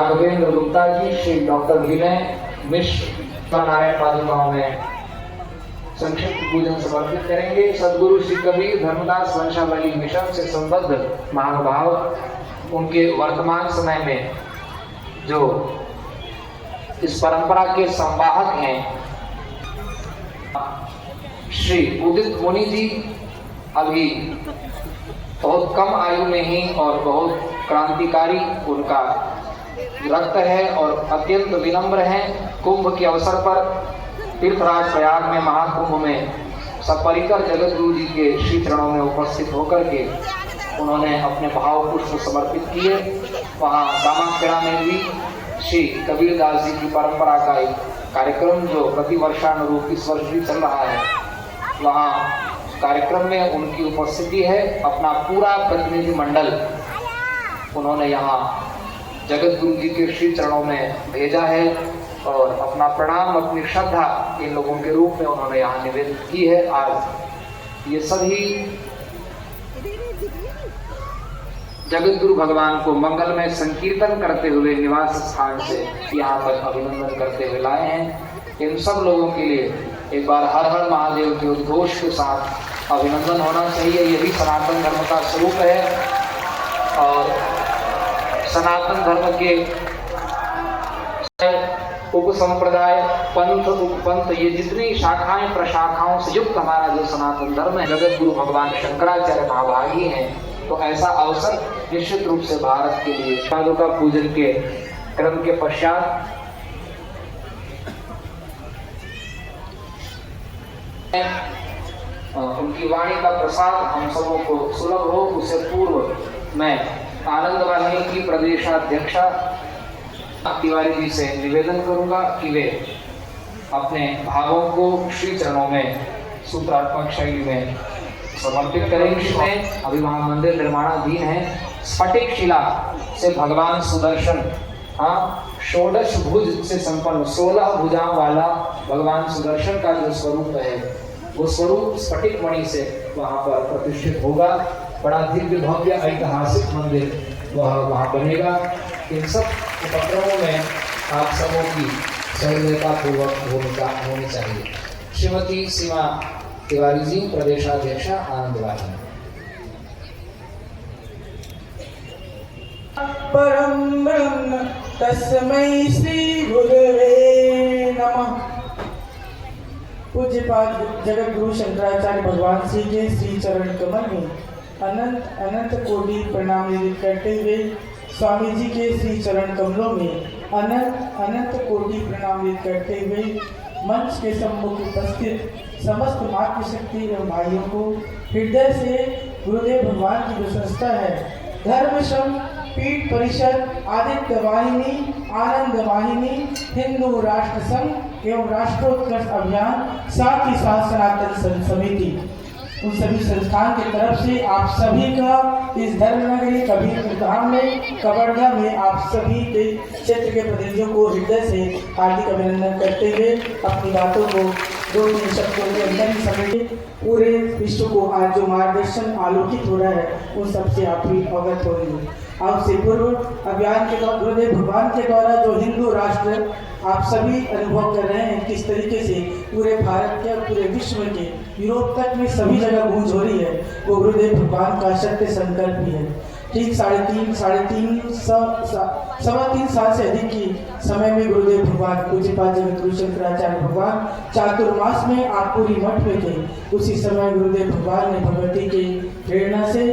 Raghavendra Gupta ji, Shri doctor विनय मिश्र नारायण पादुकाओं में संक्षिप्त पूजन समर्पित करेंगे। सदगुरु श्री कबीर धर्मदास वंशावली मिशन से संबद्ध महानुभाव, उनके वर्तमान समय में जो इस परंपरा के संवाहक हैं, श्री उदित मुनि जी अभी बहुत कम आयु में ही और बहुत क्रांतिकारी उनका रक्त है और अत्यंत विनम्र हैं। कुंभ के अवसर पर तीर्थराज प्रयाग में महाकुंभ में सपरिकर जगत गुरु जी के श्री चरणों में उपस्थित होकर के उन्होंने अपने भाव पुष्प समर्पित किए। वहाँ दामाखेड़ा में भी श्री कबीरदास जी की परंपरा का एक कार्यक्रम जो प्रति वर्षानुरूप इस वर्ष भी चल रहा है, वहाँ कार्यक्रम में उनकी उपस्थिति है। अपना पूरा प्रतिनिधि मंडल उन्होंने यहाँ जगत गुरु जी के श्री चरणों में भेजा है और अपना प्रणाम, अपनी श्रद्धा इन लोगों के रूप में उन्होंने यहाँ निवेदित की है। आज ये सभी जगत गुरु भगवान को मंगलमय संकीर्तन करते हुए निवास स्थान से यहाँ पर अभिनंदन करते हुए लाए हैं। इन सब लोगों के लिए एक बार हर हर महादेव के उद्घोष के साथ अभिनंदन होना चाहिए। यही सनातन धर्म का स्वरूप है और सनातन धर्म के उपसंप्रदाय, पंथ, उपपंथ, ये जितनी शाखाएं प्रशाखाओं से युक्त हमारा जो सनातन धर्म है, जगत गुरु भगवान शंकराचार्य भागी हैं। तो ऐसा अवसर निश्चित रूप से भारत के लिए पादुका पूजन के क्रम के पश्चात उनकी वाणी का प्रसाद हम सबों को सुलभ हो, उससे पूर्व मैं आनंद वाहिनी की प्रदेशाध्यक्षा तिवारी जी से निवेदन करूंगा कि वे अपने भावों को श्री चरणों में सूत्रात्मक शैली में समर्पित करेंगे। इसमें अभी वहाँ मंदिर निर्माणाधीन है। स्फटिक शिला से भगवान सुदर्शन, षोडश भुज से संपन्न 16 भुजाओं वाला भगवान सुदर्शन का जो स्वरूप है, वो स्वरूप स्फटिक मणि से वहाँ पर प्रतिष्ठित होगा। बड़ा दिव्य भव्य ऐतिहासिक मंदिर वहाँ बनेगा। इन सब उपक्रमों में आप सबों की सहृदयता पूर्वक भूमिका होनी चाहिए। श्रीमती सीमा तिवारी जी, प्रदेशाध्यक्षा आनंद वाहिनी। परम ब्रह्म तस्मै श्री गुरुवे नमः। पूज्यपाद जगत गुरु शंकराचार्य भगवान श्री के श्री चरण कमल में अनंत अनंत कोटि प्रणाम निवेदित करते हुए स्वामी जी के श्री चरण कमलों में अनंत अनंत कोटि प्रणाम निवेदित करते हुए मंच के सम्मुख उपस्थित समस्त मातृशक्ति एवं भाइयों को हृदय से गुरुदेव भगवान की जो संस्था है धर्म श्रम पीठ परिषद, आदित्य वाहिनी, आनंद वाहिनी, हिंदू राष्ट्र संघ एवं राष्ट्रोत्कर्ष अभियान, साथ ही साथ सनातन समिति, उन सभी संस्थान की तरफ से आप सभी का इस धर्मनगरी कबीरपुर धाम में कबरगा में आप सभी के क्षेत्र के प्रतिनिधियों को हृदय से हार्दिक अभिनंदन करते हुए अपनी बातों को 2-3 शब्दों के अंदर ही समेटे पूरे विश्व को आज जो मार्गदर्शन आलोकित हो रहा है उन सबसे आप भी अवगत होंगे। आपसे पूर्व अभियान के द्वारा गुरुदेव भगवान के द्वारा जो हिंदू राष्ट्र आप सभी अनुभव कर रहे हैं, किस तरीके से पूरे भारत के और पूरे विश्व के यूरोप तक में सभी जगह गूंज हो रही है, वो गुरुदेव भगवान का सत्य संकल्प ही है। ठीक 3.5 सवा 3 साल से अधिक की समय में गुरुदेव भगवान पूज्यपाद जगत गुरु शंकराचार्य भगवान चातुर्मास में आप पूरी मठ में थे। उसी समय गुरुदेव भगवान ने भगवती की प्रेरणा से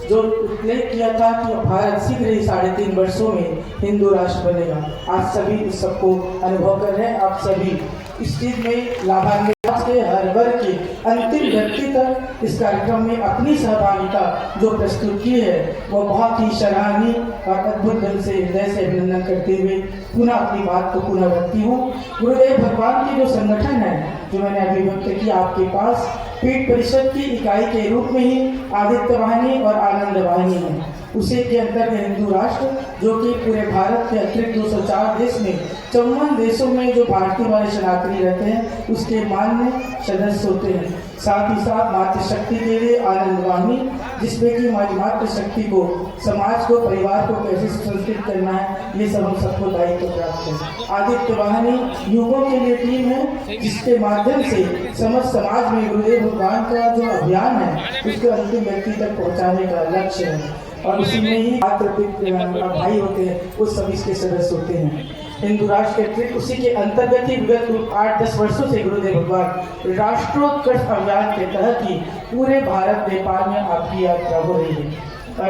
जो उल्लेख किया था कि भारत शीघ्र ही 3.5 वर्षों में हिंदू राष्ट्र बनेगा। आज सभी इस सबको अनुभव कर रहे हैं। आप सभी इस चीज में लाभान्वित के हर वर्ग के अंतिम व्यक्ति तक इस कार्यक्रम में अपनी सहभागिता जो प्रस्तुत की है वो बहुत ही सराहनीय और अद्भुत ढंग से हृदय से अभिनंदन करते हुए पुनः अपनी बात को पुनः रखती हूँ। गुरुदेव भगवान की जो संगठन है जो मैंने अभी व्यक्त किया आपके पास, पीठ परिषद की इकाई के रूप में ही आदित्य वाहिनी और आनंद वाहिनी है। उसी के अंतर्गत हिंदू राष्ट्र जो कि पूरे भारत के अतिरिक्त 204 देश में 54 देशों में जो भारतीय वाले सनातनी रहते हैं उसके मान्य सदस्य होते हैं। साथ ही साथ मातृशक्ति के लिए आनंद वाहिनी, जिसमें कि मातृशक्ति को, समाज को, परिवार को कैसे संस्कृत करना है, ये सब हम सबको दायित्व प्राप्त है। आदित्य वाहिनी युगों के लिए टीम है जिसके माध्यम से समस्त समाज में गुरुदेव भगवान का जो अभियान है उसको अंतिम व्यक्ति तक पहुंचाने का लक्ष्य है। और उसी में ही भाई होते हैं वो सभी इसके सदस्य होते हैं। हिंदू राष्ट्र के अतिरिक्त उसी के अंतर्गत ही विगत 8-10 वर्षों से गुरुदेव भगवान राष्ट्रोत्कर्ष अभियान के तहत ही पूरे भारत नेपाल में आपकी यात्रा हो रही है।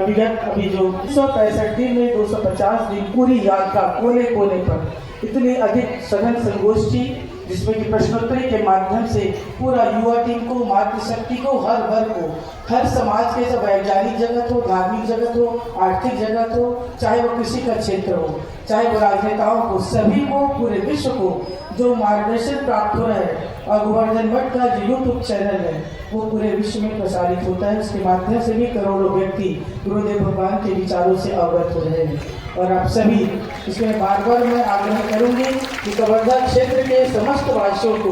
विगत अभी जो 165 दिन में 250 दिन पूरी यात्रा कोने कोने पर इतनी अधिक सघन संगोष्ठी, जिसमें कि प्रश्नोत्तरी के माध्यम से पूरा युवा टीम को, मातृशक्ति को, हर वर्ग को, हर समाज के, सब वैज्ञानिक जगत हो, धार्मिक जगत हो, आर्थिक जगत हो, चाहे वो कृषि का क्षेत्र हो, चाहे वो राजनेताओं को, सभी को, पूरे विश्व को जो मार्गदर्शन प्राप्त हो रहा है। और गोवर्धन मठ का जो यूट्यूब चैनल है वो पूरे विश्व में प्रसारित होता है। उसके माध्यम से भी करोड़ों व्यक्ति गुरुदेव भगवान के विचारों से अवगत हो रहे हैं। और आप सभी इसमें बार बार मैं आग्रह करूंगी कि कवर्धा क्षेत्र के समस्त वासियों को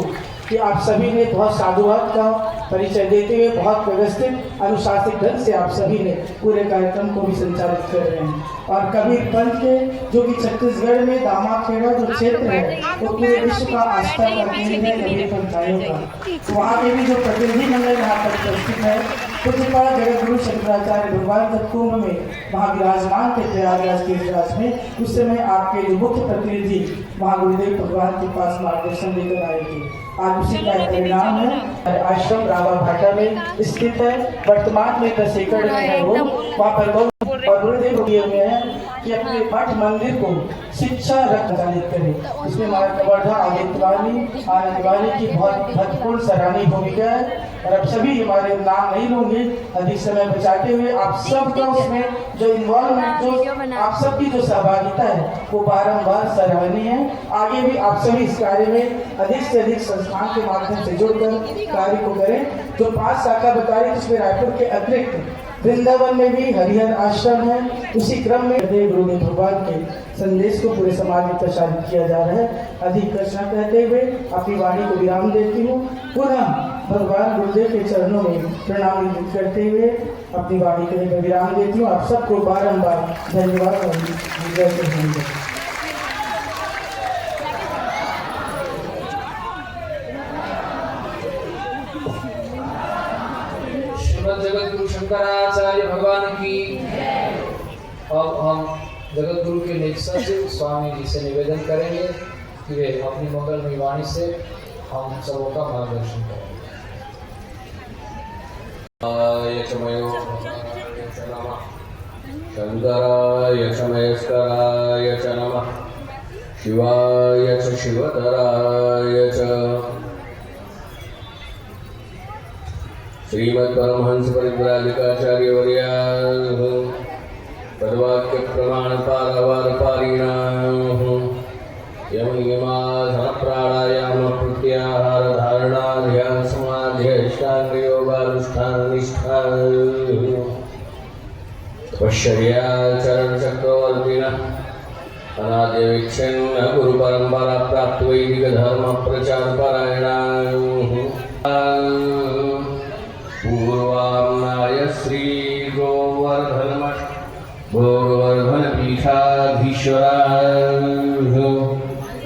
कि आप सभी ने बहुत साधुवाद का परिचय देते हुए बहुत व्यवस्थित अनुशासित ढंग से आप सभी ने पूरे कार्यक्रम को भी संचालित कर रहे हैं। और कबीर पंथ के जो कि छत्तीसगढ़ में दामाखेड़ा जो क्षेत्र है वो पूरे विश्व का आस्था का केंद्र है कबीर पंथाइयों का। तो वहाँ के भी जो प्रतिनिधिमंडल यहाँ पर उपस्थित है, पूज्यपाल जगत गुरु शंकराचार्य भगवान जब कुंभ में वहाँ विराजमान थे प्रयागराज तीर्थराज में, उस समय आपके जो मुख्य प्रतिनिधि वहाँ गुरुदेव भगवान के पास मार्गदर्शन लेकर आए थे। आज उसी का परिणाम है। आश्रम रावा भाटा में स्थित है, वर्तमान में 10 एकड़ में है वो, वहाँ पर बहुत और गुरुदेव दिए हुए हैं कि अपने मठ मंदिर को शिक्षा रख संचालित करें। इसमें हमारे कवर्धा आनंदवाणी की बहुत महत्वपूर्ण सराहनीय भूमिका है। और अब सभी हमारे नाम नहीं लूंगे, अधिक समय बचाते हुए आप सबका उसमें जो इन्वॉल्वमेंट, जो आप सबकी जो सहभागिता है वो बारंबार सराहनीय है। आगे भी आप सभी इस कार्य में अधिक से अधिक संस्थान के माध्यम से जुड़कर कार्य को करें। जो 5 शाखा बता रही जिसमें रायपुर के अतिरिक्त वृंदावन में भी हरिहर आश्रम है। उसी क्रम में गुरुदेव भगवान के संदेश को पूरे समाज में प्रसारित किया जा रहा है। अधिक कृष्णा कहते हुए अपनी वाणी को विराम देती हूँ। पुनः भगवान गुरुदेव के चरणों में प्रणाम करते हुए अपनी वाणी के लिए विराम देती हूँ। आप सबको बारंबार धन्यवाद और जय श्री हिंद। जगत गुरु शंकराचार्य भगवान की। अब हम जगत गुरु के नेक्स्ट सचिव स्वामी जी से निवेदन करेंगे कि वे अपनी मंगलमयी वाणी से हम सबों का मार्गदर्शन करें। शंकराय च महेश्वराय च नमः, शिवाय च शिवतराय च। श्रीमद् परमहंस परिव्राजकाचार्य वर्याः पदवाक्य प्रमाण पारावार पारिणाः यम नियमासन प्राणायाम प्रत्याहार धारणा ध्यान समाधि अष्टांग योगानुष्ठान निष्ठा तपश्चर्या चरण चक्रवर्तिनः अनाद्य विच्छिन्न गुरु परंपरा प्राप्त वैदिक धर्म प्रचार परायणाः पूर्वाम्नाय श्री गोवर्धन भोगवर्धन पीठाधीश्वराय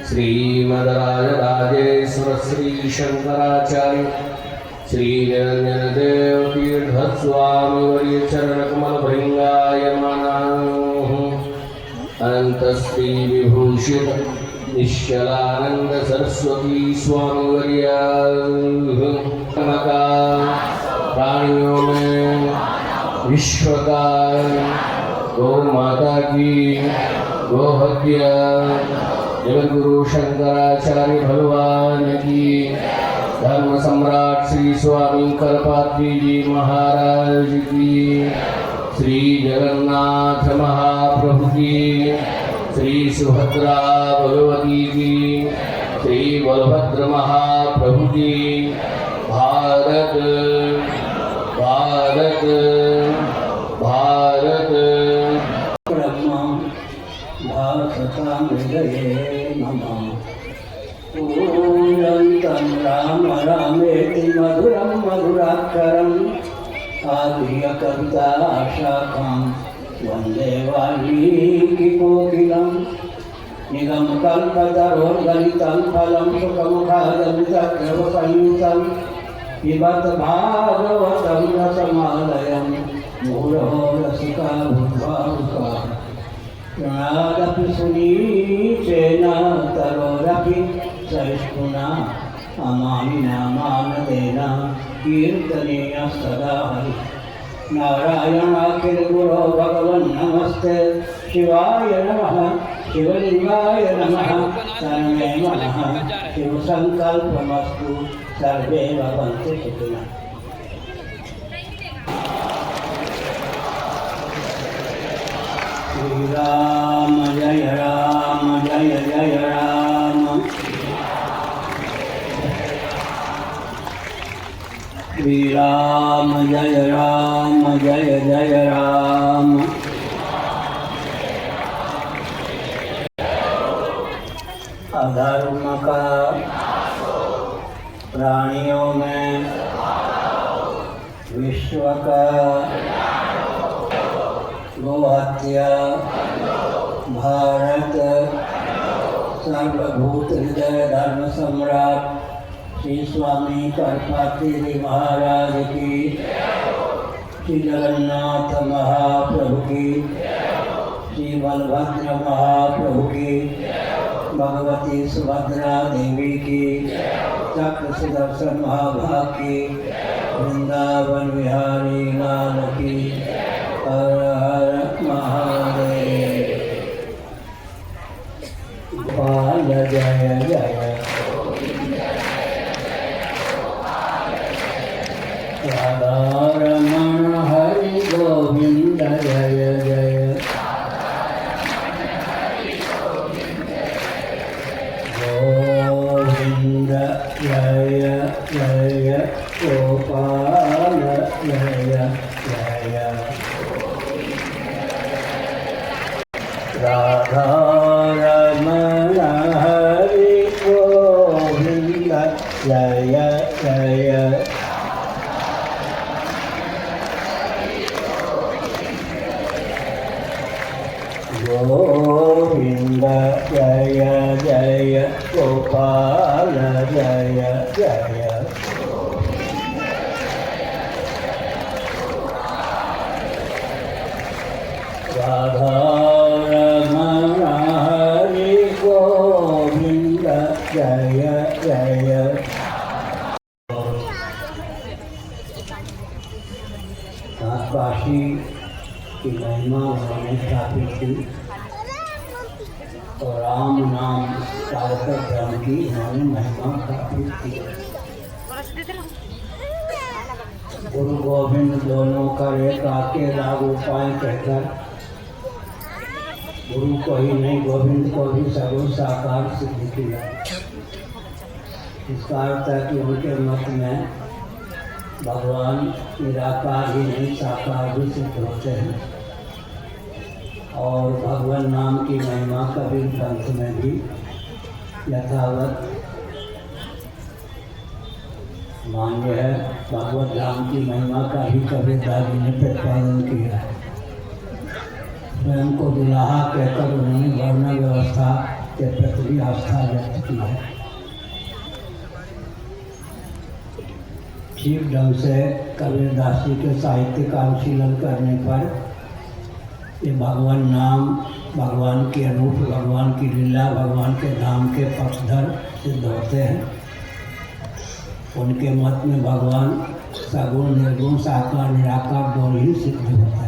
श्रीमद्राजराजेश्वर श्री शंकराचार्य श्री निरंजन देव तीर्थ स्वामी वर्य चरण कमल भृंगायमानाः अनंत श्री विभूषित निश्चलानंद सरस्वती स्वामी वर्याः प्राणियों में विश्व का गौ माता की गौ हत्या जगत गुरु शंकराचार्य भगवान की, धर्म सम्राट श्री स्वामी करपात्री जी महाराज की, श्री जगन्नाथ महाप्रभु की, श्री सुभद्रा भगवती की, श्री बलभद्र महाप्रभु की। भारत भारत भारत सतामृदये नमः। पूर्णन्तं राम रामेति मधुरं मधुराक्षरम् आद्य कविताशाखां वन्दे वाल्मीकिकोकिलम्। निगमकल्पतरोर्गलितं फलं सुखमुखादमृतद्रवसंयुतं पिबत भागवतं रसमालयं मुहुरहो रसिका भूर्भावुकाः। प्रणादपि सुनीचेन तरोरपि सहिष्णुना अमानिना मानदेन कीर्तनेन सदा हरिः। नारायणाखिलगुरो भगवन् नमस्ते शिवाय नमः शिवलिंगाय नमः तन्मे मनः शिवसङ्कल्पमस्तु सर्वे भवन्तु सुखिनः। श्रीराम जय राम जय जय राम। श्रीराम जय राम जय जय राम। अधर्म का प्राणियों में विश्व का गोहत्या भारत सर्वभूत हृदय धर्म सम्राट श्री स्वामी करपात्री महाराज की, श्री जगन्नाथ महाप्रभु की, श्री बलभद्र महाप्रभु की, भगवती सुभद्रा देवी की, चक्र सुदर्शन महाभाग की, वृंदावन विहारी लाल की। हर हर महादेव। गोपाल जय जय राधा रमण हरि गोविंद जय जय। गोविंद जय जय गोपाल जय जय। राधा रमण हरि गोविंद जय जय। गोविंद जय जय गोपाल जय जय। राधा रमण हरि गोविंद जय जय। काशी की महिमा उन्होंने स्थापित की और राम नाम कार्यक्रम की उन्होंने महिमा स्थापित की। गुरु गोविंद दोनों का एक आके लागू उपाय कहकर गुरु को ही नहीं गोविंद को भी सर्व साकार सिद्ध किया। इसका अर्थ है कि उनके मत में भगवान निराकार ही नहीं साकार भी सिद्ध होते हैं और भगवान नाम की महिमा कबीर पंथ में भी यथावत मान्य है। भगवत धाम की महिमा का ही कबीर दादी ने प्रतिपादन किया है। स्वयं को दुल्हा कहकर उन्होंने वर्ण व्यवस्था के प्रति भी आस्था व्यक्त की है। ठीक ढंग से कबीरदास जी के साहित्य का अनुशीलन करने पर ये भगवान नाम, भगवान के रूप, भगवान की लीला, भगवान के धाम के पक्षधर सिद्ध होते हैं। उनके मत में भगवान सगुण निर्गुण साकार निराकार दोनों ही सिद्ध होते हैं।